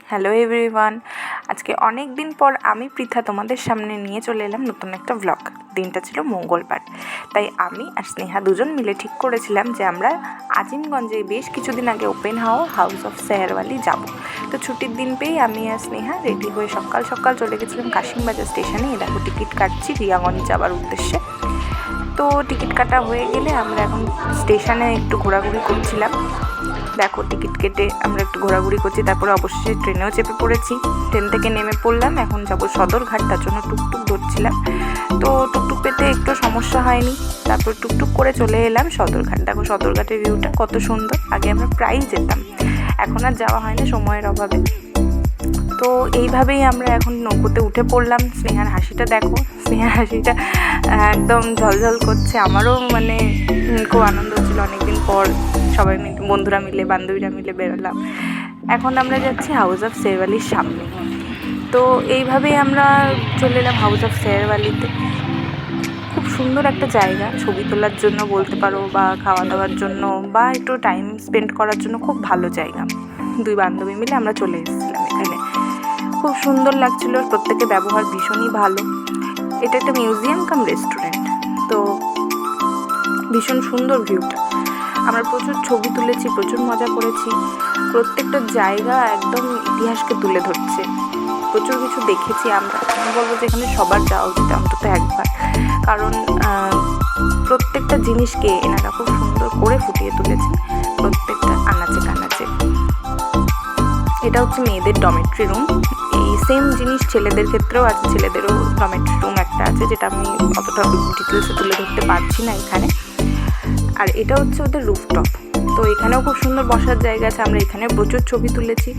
Hello everyone, আজকে অনেক দিন পর আমি পৃথা তোমাদের সামনে নিয়ে চলে এলাম নতুন একটা ব্লগ। দিনটা ছিল মঙ্গলবার, তাই আমি আর স্নেহা দুজন মিলে ঠিক করেছিলাম যে আমরা আজিমগঞ্জে বেশ কিছুদিন আগে ওপেন হওয়া হাউস অফ সেহেরওয়ালি যাব। তো ছুটির দিন পেয়েই আমি আর স্নেহা রেডি হয়ে সকাল সকাল চলে গেছিলাম কাশিমবাজার স্টেশনে। দেখো টিকিট কাটছি রিয়াগঞ্জ যাওয়ার উদ্দেশ্যে। তো টিকিট কাটা হয়ে গেলে আমরা এখন স্টেশনে একটু ঘোরাঘুরি করছিলাম। দেখো টিকিট কেটে আমরা একটু ঘোরাঘুরি করছি, তারপরে অবশেষে ট্রেনেও চেপে পড়েছি। ট্রেন থেকে নেমে পড়লাম, এখন যাবো সদরঘাট, তার জন্য টুকটুক ধরছিলাম। তো টুকটুক পেতে একটু সমস্যা হয়নি, তারপর টুকটুক করে চলে এলাম সদরঘাট। দেখো সদরঘাটের ভিউটা কত সুন্দর। আগে আমরা প্রায়ই যেতাম, এখন আর যাওয়া হয় না সময়ের অভাবে। তো এইভাবেই আমরা এখন নৌকোতে উঠে পড়লাম। স্নেহার হাসিটা দেখো, স্নেহার হাসিটা একদম ঝলঝল করছে। আমারও মানে খুব আনন্দ হচ্ছিলো, অনেকদিন পর সবাই মিলে, বন্ধুরা মিলে, বান্ধবীরা মিলে বেরোলাম। এখন আমরা যাচ্ছি হাউস অফ সেহেরওয়ালির সামনে। তো এইভাবেই আমরা চলে এলাম হাউস অফ সেহেরওয়ালিতে। খুব সুন্দর একটা জায়গা, ছবি তোলার জন্য বলতে পারো, বা খাওয়া দাওয়ার জন্য, বা একটু টাইম স্পেন্ড করার জন্য খুব ভালো জায়গা। দুই বান্ধবী মিলে আমরা চলে এসেছিলাম এখানে। খুব সুন্দর লাগছিলো, প্রত্যেকের ব্যবহার ভীষণই ভালো। এটা একটা মিউজিয়াম কাম রেস্টুরেন্ট, তো ভীষণ সুন্দর ভিউটা। আমরা প্রচুর ছবি তুলেছি, প্রচুর মজা করেছি। প্রত্যেকটা জায়গা একদম ইতিহাসকে তুলে ধরছে। প্রচুর কিছু দেখেছি আমরা। আমি বলবো যে এখানে সবার যাওয়া উচিত অন্তত একবার, কারণ প্রত্যেকটা জিনিসকে এনারা খুব সুন্দর করে ফুটিয়ে তুলেছে, প্রত্যেকটা আনাচে কানাচে। এটা হচ্ছে মেয়েদের ডরমেটরি রুম। এই সেম জিনিস ছেলেদের ক্ষেত্রেও আছে, ছেলেদেরও ডরমেটরি রুম একটা আছে, যেটা আমি অতটা ডিটেলসে তুলে ধরতে পারছি না এখানে। আর এটা হচ্ছে ওদের রুফটপ। তো এখানেও খুব সুন্দর বসার জায়গা আছে, আমরা এখানেও প্রচুর ছবি তুলেছি।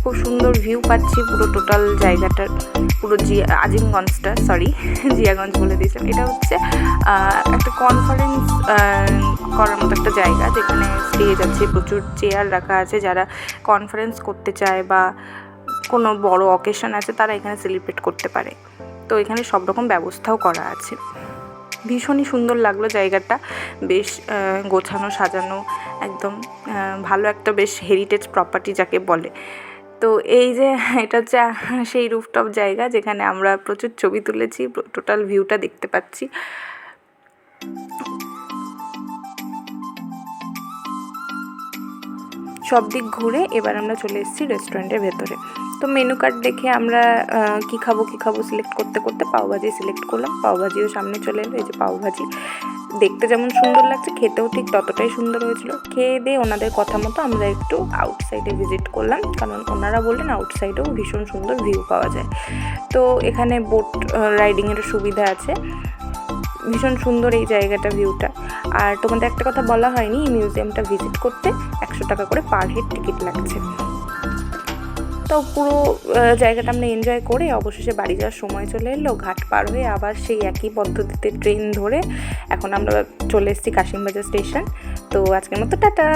খুব সুন্দর ভিউ পাচ্ছি পুরো টোটাল জায়গাটার, পুরো আজিমগঞ্জটা, জিয়াগঞ্জ বলে দিয়েছিলাম। এটা হচ্ছে একটা কনফারেন্স করার মতো একটা জায়গা, যেখানে স্টেজ আছে, প্রচুর চেয়ার রাখা আছে। যারা কনফারেন্স করতে চায় বা কোনো বড় অকেশন আছে, তারা এখানে সেলিব্রেট করতে পারে। তো এখানে সব রকম ব্যবস্থাও করা আছে। ভীষণই সুন্দর লাগলো জায়গাটা, বেশ গোছানো সাজানো, একদম ভালো একটা বেশ হেরিটেজ প্রপার্টি যাকে বলে। তো এই যে এটা হচ্ছে সেই রুফটপ জায়গা, যেখানে আমরা প্রচুর ছবি তুলেছি। টোটাল ভিউটা দেখতে পাচ্ছি। সব দিক ঘুরে এবার আমরা চলে এসেছি রেস্টুরেন্টের ভেতরে। তো মেনু কার্ড দেখে আমরা কী খাবো সিলেক্ট করতে করতে পাওভাজি সিলেক্ট করলাম। পাওভাজিও সামনে চলে এলো। এই যে পাওভাজি দেখতে যেমন সুন্দর লাগছে, খেতেও ঠিক ততটাই সুন্দর হয়েছিল। খেয়ে দিয়ে ওনাদের কথা মতো আমরা একটু আউটসাইডে ভিজিট করলাম, কারণ ওনারা বললেন আউটসাইডেও ভীষণ সুন্দর ভিউ পাওয়া যায়। তো এখানে বোট রাইডিংয়ের সুবিধা আছে। ভীষণ সুন্দর এই জায়গাটা, ভিউটা। আর তোমাদের একটা কথা বলা হয়নি, এই মিউজিয়ামটা ভিজিট করতে 100 টাকা করে পার হেড টিকিট লাগছে। তো পুরো জায়গাটা আমরা এনজয় করে অবশেষে বাড়ি যাওয়ার সময় চলে এলো। ঘাট পার হয়ে আবার সেই একই পদ্ধতিতে ট্রেন ধরে এখন আমরা চলে এসেছি কাশিমবাজার স্টেশন। তো আজকের মতো টাটা।